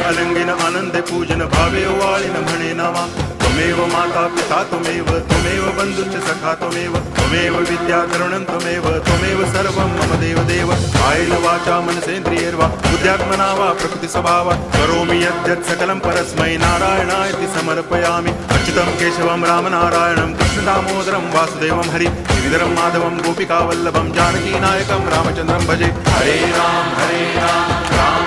अलंगिन आनंदे पूजन भावे ओवाळीन म्हणे नामा त्वमेव माता पिता त्वमेव बंधुश्च सखा त्वमेव विद्या तरुणं त्वमेव सर्वं मम देव कायेन वाचा मनसेन्द्रियैर्वा बुद्ध्यात्मना वा प्रकृति स्वभावात् करोमि यद्यत् सकलं परस्मै नारायणायति समर्पयामि अच्युतं केशवं रामनारायणं कृष्णदामोदरं वासुदेवं हरि गिरिधरं माधवं गोपिकावल्लभं जानकीनायकं रामचन्द्रं भजे हरे राम राम